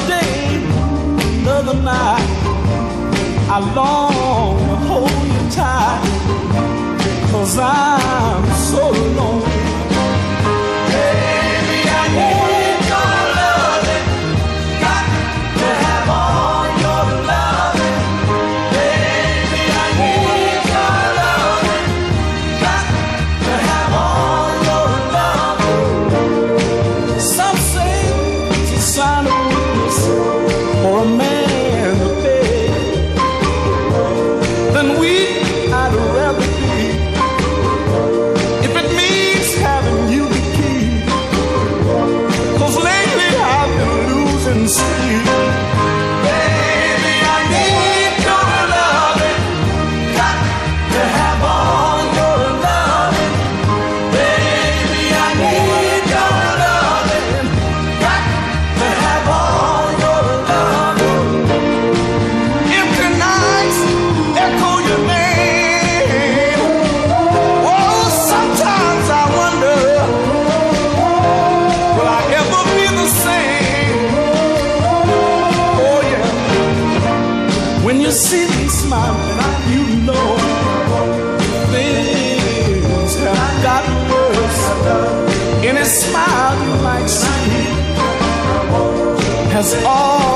day, another night, I long to hold you tight, 'cause I'm so lonely. Baby, I need your loving, got to have all your loving. Baby, I need your loving, got to have all your loving. Some say it's a sign of weakness for a man to beg. Then weak I'd rather be, if it means having you to keep. 'Cause lately I've been losing sleep. Baby, I need your loving, got to have all your loving. Baby, I need your loving, got to have all your loving. Empty nights echo your name. Oh, sometimes I wonder, will I ever be the same? Oh yeah, when you see me smiling, you know things have gotten worse. Any smile you might see has all